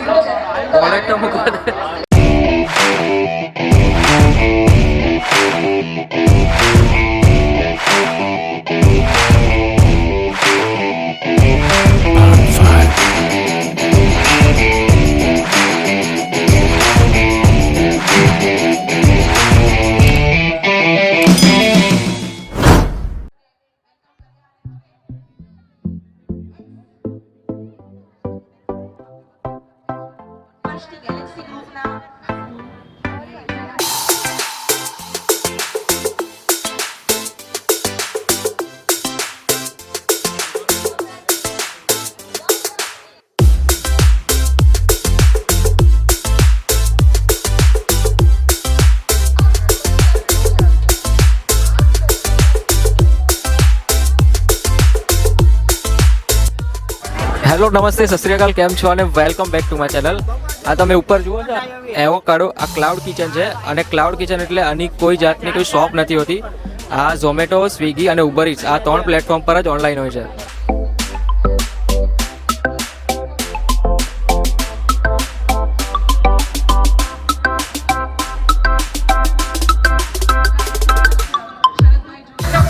Product મૂકવા hello नमस्ते सत श्री अकाल केम छो अने welcome back to my channel. आ तमे ऊपर जुओ छो एवोकाडो आ क्लाउड किचन है अने क्लाउड किचन एटले आनी कोई जातनी कोई शॉप नहीं होती। आ ઝોમેટો स्विगी अने उबर ईट्स आ 3 प्लेटफॉर्म पर ज ऑनलाइन होय छे।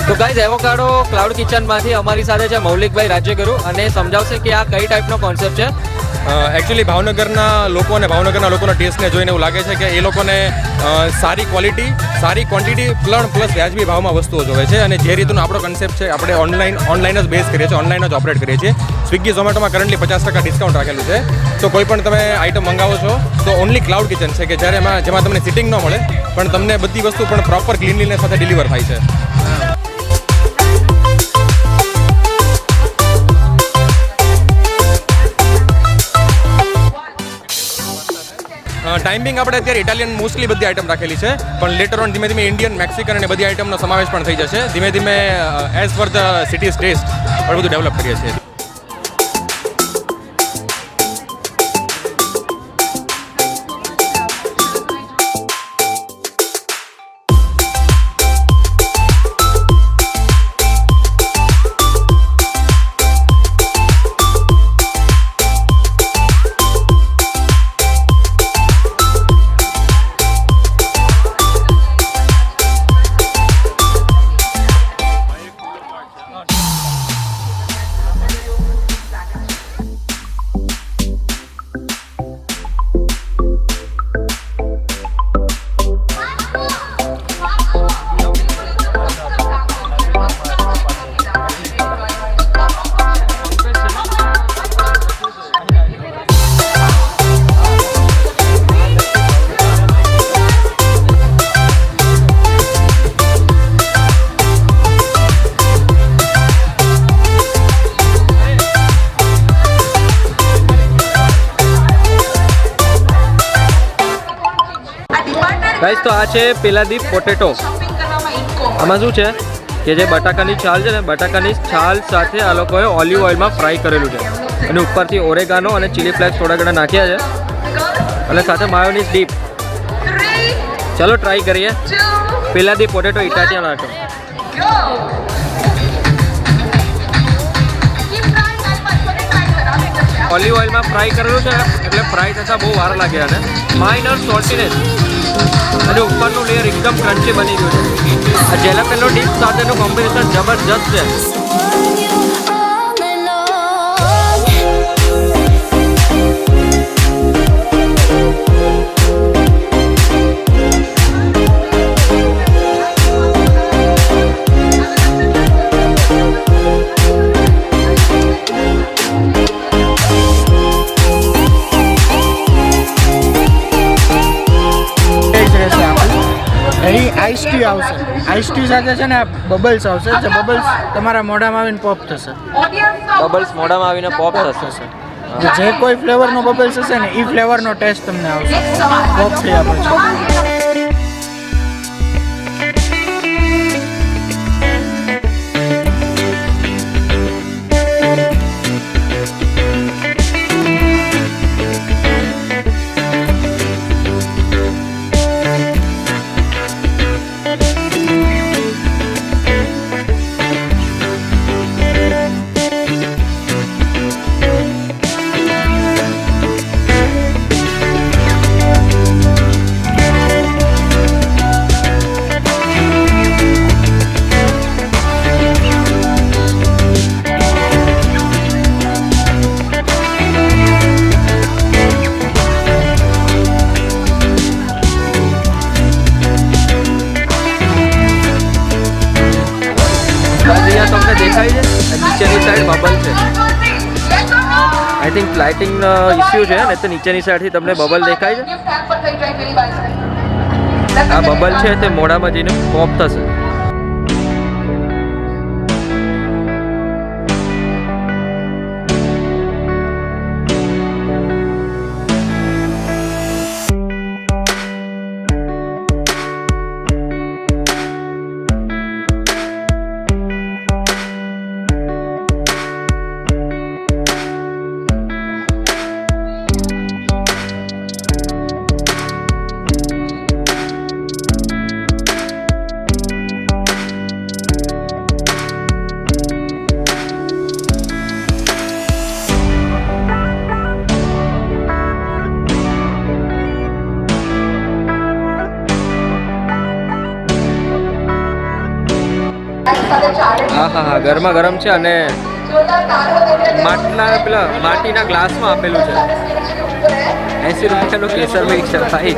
तो गाइज एवोकाडो क्लाउड किचन में अमरी साथे छे मौलिकभाई राज्यगुरु अने समझावशे कि आ कई टाइपनो कॉन्सेप्ट है। एक्चुअली भावनगरना लोको ने भावनगरना लोकोना टेस्टने जोईने एवुं लागे छे के ए लोकोने सारी क्वॉलिटी सारी क्वॉन्टिटी प्लस व्याजबी भावमां वस्तुओ जोवे छे अने जे रीतनो आपणो कन्सेप्ट छे आपणे ऑनलाइन ज बेस करीए छीए, ऑनलाइन ज ऑपरेट करीए छीए। स्विगी ઝોમેટોમાં करंटली 50% डिस्काउंट राखेलुं छे। तो कोई पण तमे आइटम मंगावो छो तो ओनली क्लाउड किचन छे के ज्यारे जेमां तमने सीटिंग न मळे पण तमने बधी वस्तु पण प्रॉपर क्लीनलीनेस साथे डिलिवर थाय छे। टाइमिंग આપણે અત્યારે ઇટાલિયન મોસ્ટલી બધી આઇટમ રાખેલી છે પણ લેટર ઓન ધીમે ધીમે ઇન્ડિયન મેક્સિકન અને બધી આઇટમનો સમાવેશ પણ થઈ જશે। ધીમે ધીમે as per the cities test પણ બધું ડેવલપ કરીએ છીએ। गाइस तो आ छे पेलादीप पोटेटो। आमां शुं छे के जे बटाकानी छाल छे ने बटाकानी छाल साथे आ लोकोए ऑलिव ऑइल में फ्राई करेलुं छे अने उपरथी ओरेगानो अने चिली फ्लेक्स थोड़ा घणा नाख्या छे अने साथे मायोनीज डीप। चलो ट्राई करिए पेलादीप potato Italian item. Olive oil में फ्राई करेलुं छे એટલે फ्राई थता बहु वार लागे अने माइनर सॉल्टीनेस અને ઉપરનું લેયર એકદમ ક્રન્ચી બની ગયું છે। આ જેલાપેનો ડીપ સાથેનું કોમ્બિનેશન જબરજસ્ત છે। आइस टी आवशे, आइस टी साथे छे ने बबल्स आवशे जे बबल्स तमारा मोढामां आवीने पॉप थशे। बबल्स मोढामां आवीने पॉप थशे। जे कोई फ्लेवरनो बबल्स हशे ने ई फ्लेवरनो टेस्ट तमने आवशे। पॉप थई आपे छे। લાઇટિંગ ઇસ્યુ છે ને તો નીચેની સાઈડથી તમને બબલ દેખાય છે. આ બબલ છે તે મોઢામાં જઈને પોપ થશે. હા ગરમા ગરમ છે અને માટીના ગ્લાસમાં આપેલું છે. 80 રૂપિયાનું કેસર મિલ્ક છે ભાઈ.